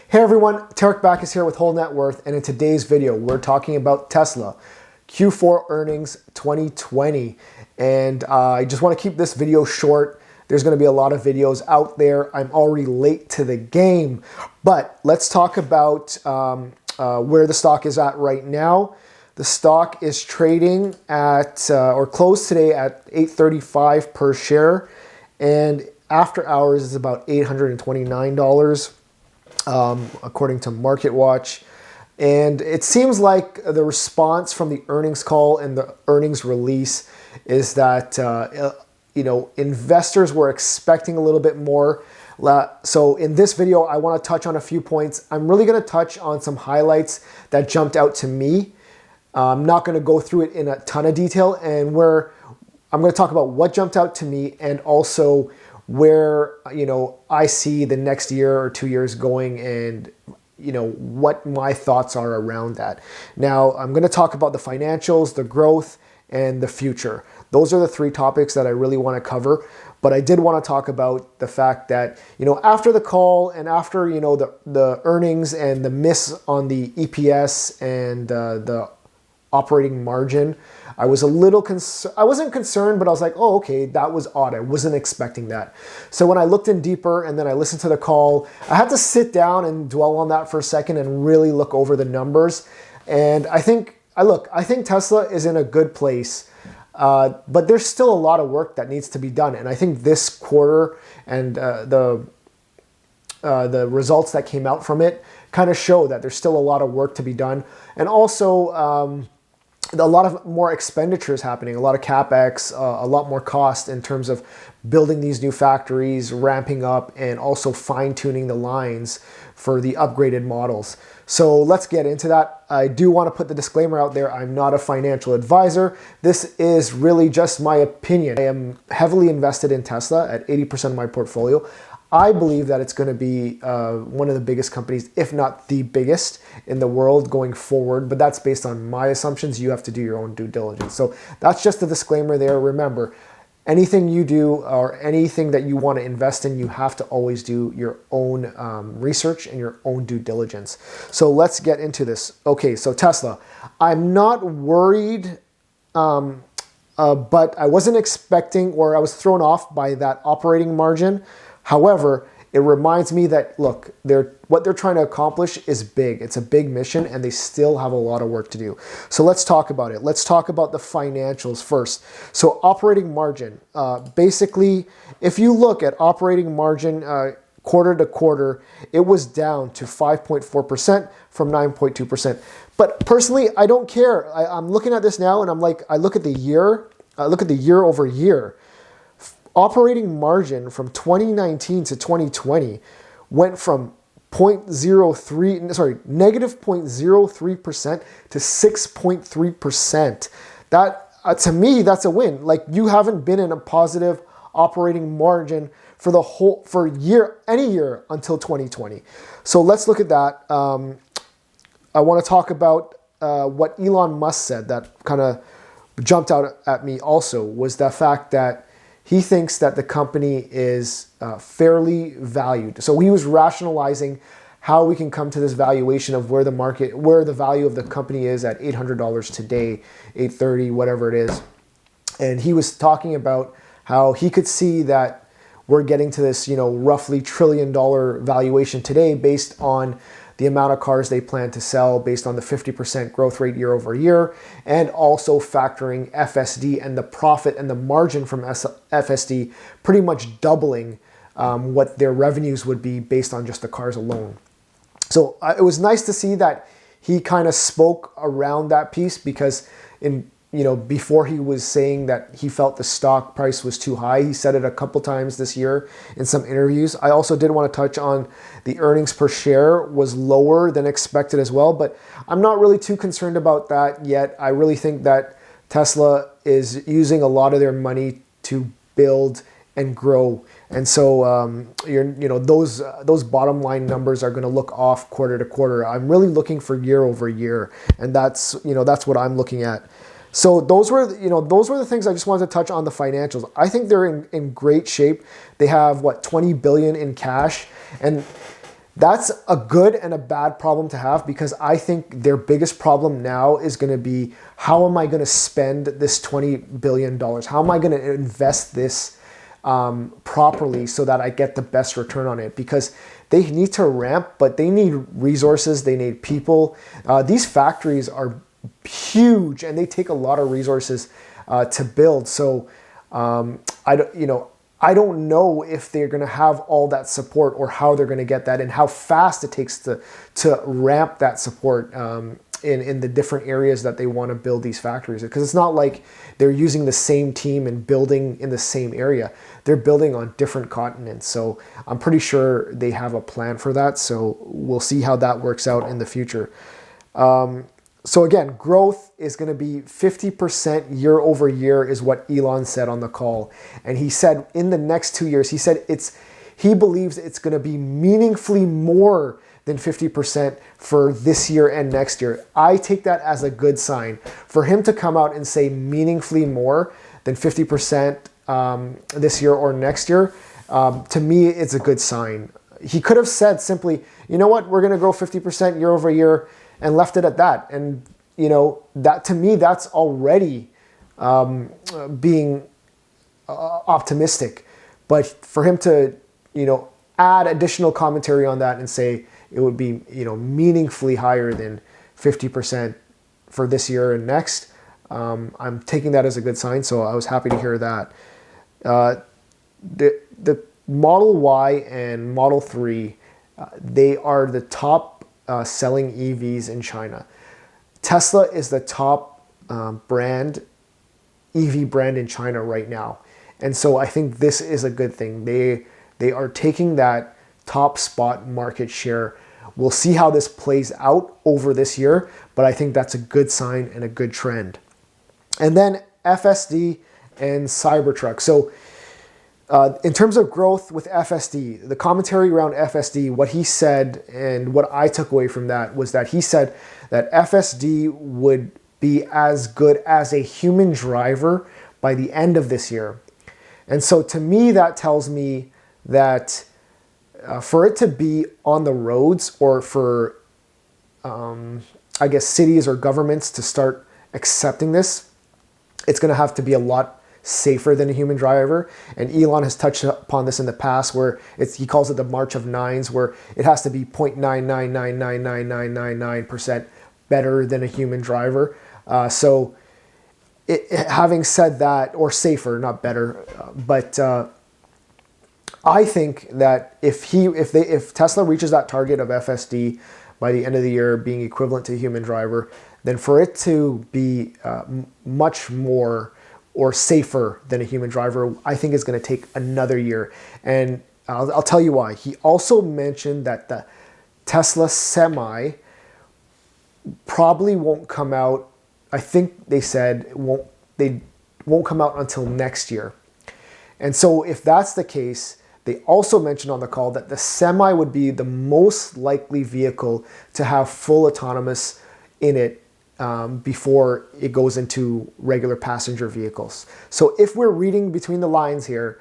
Hey everyone, Tarek Bacchus here with Whole Net Worth, and in today's video, we're talking about Tesla Q4 earnings 2020. And I just want to keep this video short. There's going to be a lot of videos out there. I'm already late to the game, but let's talk about where the stock is at right now. The stock is trading at, or closed today at $8.35 per share, and after hours is about $829. According to MarketWatch. And it seems like the response from the earnings call and the earnings release is that, investors were expecting a little bit more. So in this video, I want to touch on a few points. I'm really going to touch on some highlights that jumped out to me. I'm not going to go through it in a ton of detail, and where I'm going to talk about what jumped out to me and also where, I see the next year or 2 years going and, what my thoughts are around that. Now, I'm going to talk about the financials, the growth, and the future. Those are the three topics that I really want to cover. But I did want to talk about the fact that, after the call and after, the earnings and the miss on the EPS and the operating margin, I was a little I wasn't concerned, but I was like, oh, okay, that was odd. I wasn't expecting that. So when I looked in deeper and then I listened to the call, I had to sit down and dwell on that for a second and really look over the numbers. And I think Tesla is in a good place, but there's still a lot of work that needs to be done. And I think this quarter and the results that came out from it kind of show that there's still a lot of work to be done. And also, a lot of more expenditures happening, a lot of CapEx, a lot more cost in terms of building these new factories, ramping up, and also fine-tuning the lines for the upgraded models. So let's get into that. I do want to put the disclaimer out there. I'm not a financial advisor. This is really just my opinion. I am heavily invested in Tesla at 80% of my portfolio. I believe that it's going to be one of the biggest companies, if not the biggest in the world going forward. But that's based on my assumptions. You have to do your own due diligence. So that's just a disclaimer there. Remember, anything you do or anything that you want to invest in, you have to always do your own research and your own due diligence. So let's get into this. Okay, so Tesla. I'm not worried, but I wasn't expecting, or I was thrown off by that operating margin. However, it reminds me that, look, what they're trying to accomplish is big. It's a big mission, and they still have a lot of work to do. So let's talk about it. Let's talk about the financials first. So operating margin. Basically, if you look at operating margin quarter to quarter, it was down to 5.4% from 9.2%. But personally, I don't care. I'm looking at this now, and I'm like, I look at the year over year. Operating margin from 2019 to 2020 went from negative 0.03% to 6.3%. That, to me, that's a win. Like, you haven't been in a positive operating margin for any year until 2020. So let's look at that. I want to talk about what Elon Musk said that kind of jumped out at me also, was the fact that he thinks that the company is fairly valued. So he was rationalizing how we can come to this valuation of where the value of the company is at $800 today, $830, whatever it is. And he was talking about how he could see that we're getting to this, roughly $1 trillion valuation today based on the amount of cars they plan to sell, based on the 50% growth rate year over year, and also factoring FSD and the profit and the margin from FSD pretty much doubling what their revenues would be based on just the cars alone. So it was nice to see that he kind of spoke around that piece, because before he was saying that he felt the stock price was too high. He said it a couple times this year in some interviews. I also did want to touch on the earnings per share was lower than expected as well, but I'm not really too concerned about that yet. I really think that Tesla is using a lot of their money to build and grow. And so those bottom line numbers are going to look off quarter to quarter. I'm really looking for year over year, and that's what I'm looking at. So those were the things I just wanted to touch on, the financials. I think they're in great shape. They have $20 billion in cash, and That's a good and a bad problem to have, because I think their biggest problem now is going to be, how am I going to spend this $20 billion? How am I going to invest this properly so that I get the best return on it? Because they need to ramp, but they need resources, they need people. These factories are huge and they take a lot of resources to build. So I don't know if they're going to have all that support, or how they're going to get that, and how fast it takes to ramp that support in the different areas that they want to build these factories. Because it's not like they're using the same team and building in the same area. They're building on different continents. So I'm pretty sure they have a plan for that. So we'll see how that works out in the future. So again, growth is going to be 50% year over year is what Elon said on the call. And he said in the next 2 years, he said he believes it's going to be meaningfully more than 50% for this year and next year. I take that as a good sign. For him to come out and say meaningfully more than 50% this year or next year, to me, it's a good sign. He could have said simply, you know what, we're going to grow 50% year over year, and left it at that. And, that to me, that's already being optimistic. But for him to, add additional commentary on that and say it would be, meaningfully higher than 50% for this year and next, I'm taking that as a good sign. So I was happy to hear that. The Model Y and Model 3, they are the top selling EVs in China. Tesla is the top EV brand in China right now. And so I think this is a good thing. They are taking that top spot market share. We'll see how this plays out over this year, but I think that's a good sign and a good trend. And then FSD and Cybertruck. So in terms of growth with FSD, the commentary around FSD, what he said and what I took away from that was that he said that FSD would be as good as a human driver by the end of this year. And so to me, that tells me that for it to be on the roads, or for, cities or governments to start accepting this, it's going to have to be a lot safer than a human driver. And Elon has touched upon this in the past, where he calls it the March of Nines, where it has to be 0.9999999% better than a human driver. Having said that, or safer, not better, but I think that if Tesla reaches that target of FSD by the end of the year being equivalent to a human driver, then for it to be much more or safer than a human driver, I think is going to take another year. And I'll tell you why. He also mentioned that the Tesla Semi probably won't come out. I think they said they won't come out until next year. And so if that's the case, they also mentioned on the call that the Semi would be the most likely vehicle to have full autonomous in it before it goes into regular passenger vehicles. So if we're reading between the lines here,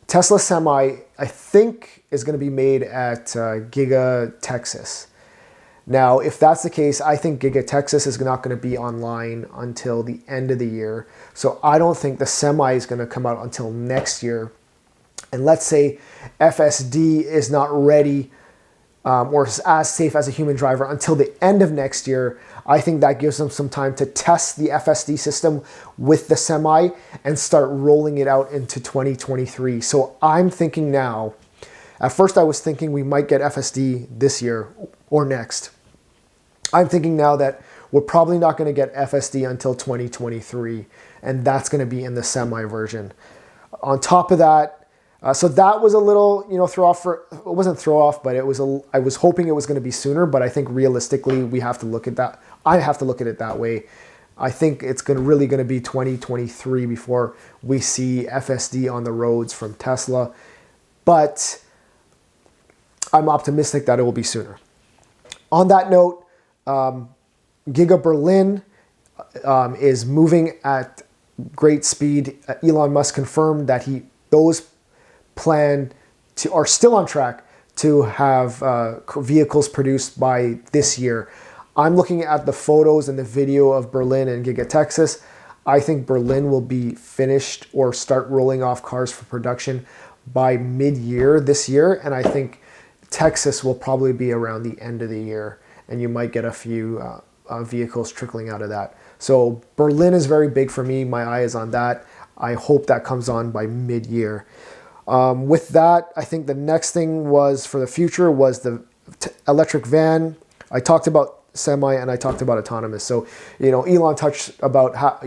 Tesla Semi, I think, is going to be made at Giga Texas. Now, if that's the case, I think Giga Texas is not going to be online until the end of the year. So I don't think the Semi is going to come out until next year. And let's say FSD is not ready or as safe as a human driver until the end of next year. I think that gives them some time to test the FSD system with the Semi and start rolling it out into 2023. So I'm thinking now, at first I was thinking we might get FSD this year or next. I'm thinking now that we're probably not going to get FSD until 2023, and that's going to be in the Semi version. On top of that, so that was a little, throw off. It wasn't throw off, but I was hoping it was going to be sooner. But I think realistically, we have to look at that. I have to look at it that way. I think it's really going to be 2023 before we see FSD on the roads from Tesla. But I'm optimistic that it will be sooner. On that note, Giga Berlin is moving at great speed. Elon Musk confirmed that those are still on track to have vehicles produced by this year. I'm looking at the photos and the video of Berlin and Giga Texas. I think Berlin will be finished or start rolling off cars for production by mid-year this year, and I think Texas will probably be around the end of the year, and you might get a few vehicles trickling out of that. So Berlin is very big for me. My eye is on that. I hope that comes on by mid-year. With that, I think the next thing was for the future was the electric van. I talked about semi and I talked about autonomous. So, Elon touched about how,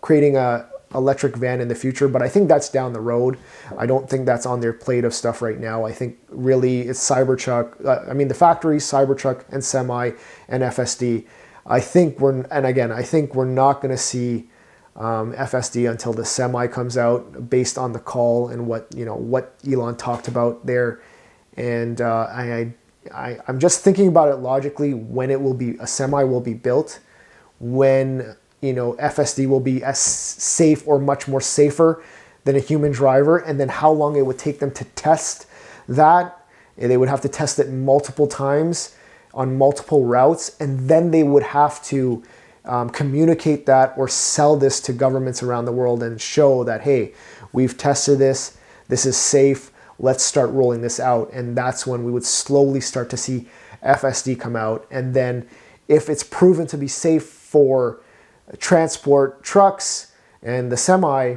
creating a electric van in the future, but I think that's down the road. I don't think that's on their plate of stuff right now. I think really it's Cybertruck. The factory, Cybertruck and semi and FSD. I think we're not going to see FSD until the semi comes out, based on the call and what Elon talked about there. And I'm just thinking about it logically, when a semi will be built, when FSD will be as safe or much more safer than a human driver, and then how long it would take them to test that. And they would have to test it multiple times on multiple routes, and then they would have to communicate that or sell this to governments around the world and show that, hey, we've tested this, this is safe, let's start rolling this out. And that's when we would slowly start to see FSD come out. And then if it's proven to be safe for transport trucks and the semi,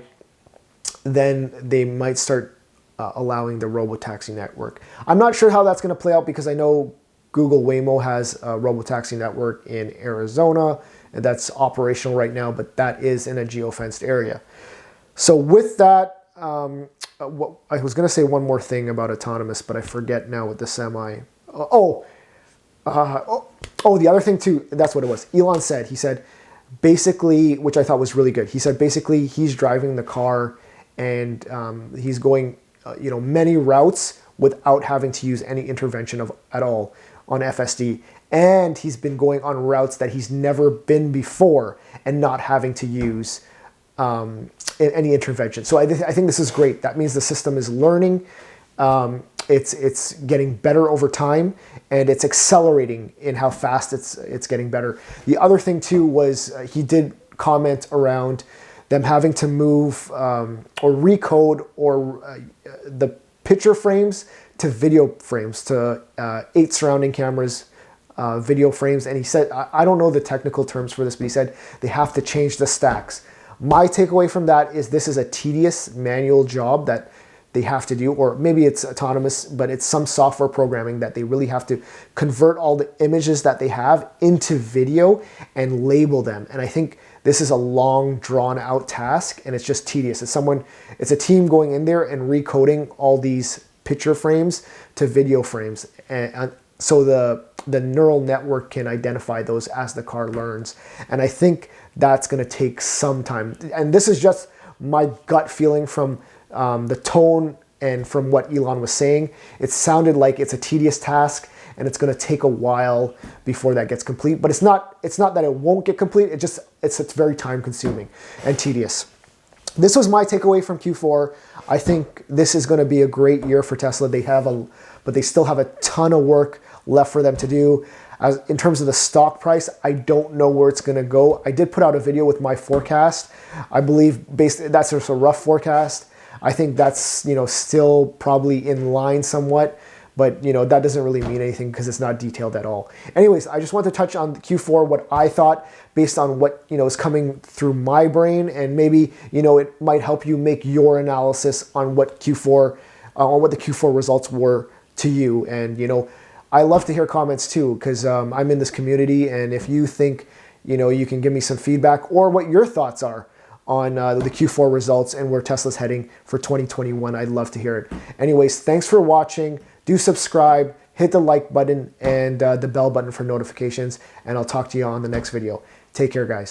then they might start allowing the robotaxi network. I'm not sure how that's going to play out, because I know Google Waymo has a robotaxi network in Arizona, and that's operational right now, but that is in a geofenced area. So with that, I was going to say one more thing about autonomous, but I forget now with the semi. The other thing too, that's what it was. Elon said, he said, basically, which I thought was really good. He said, basically, he's driving the car and he's going, many routes without having to use any intervention at all on FSD. And he's been going on routes that he's never been before and not having to use any intervention. So I think this is great. That means the system is learning. It's getting better over time, and it's accelerating in how fast it's getting better. The other thing too was he did comment around them having to move or recode the picture frames to video frames, to 8 surrounding cameras, video frames. And he said, I don't know the technical terms for this, but he said they have to change the stacks. My takeaway from that is this is a tedious manual job that they have to do, or maybe it's autonomous, but it's some software programming that they really have to convert all the images that they have into video and label them. And I think this is a long, drawn out task, and it's just tedious. It's a team going in there and recoding all these picture frames to video frames. And so the neural network can identify those as the car learns. And I think that's going to take some time. And this is just my gut feeling from the tone and from what Elon was saying. It sounded like it's a tedious task and it's going to take a while before that gets complete. But it's not that it won't get complete. It's very time consuming and tedious. This was my takeaway from Q4. I think this is going to be a great year for Tesla. But they still have a ton of work left for them to do. In terms of the stock price, I don't know where it's going to go. I did put out a video with my forecast. I believe that's just a rough forecast. I think that's still probably in line somewhat, but that doesn't really mean anything because it's not detailed at all. Anyways, I just want to touch on Q4, what I thought based on what is coming through my brain, and maybe it might help you make your analysis on what the Q4 results were to you. And I love to hear comments too, because I'm in this community, and if you think you can give me some feedback or what your thoughts are on the Q4 results and where Tesla's heading for 2021, I'd love to hear it. Anyways, thanks for watching. Do subscribe, hit the like button and the bell button for notifications, and I'll talk to you on the next video. Take care, guys.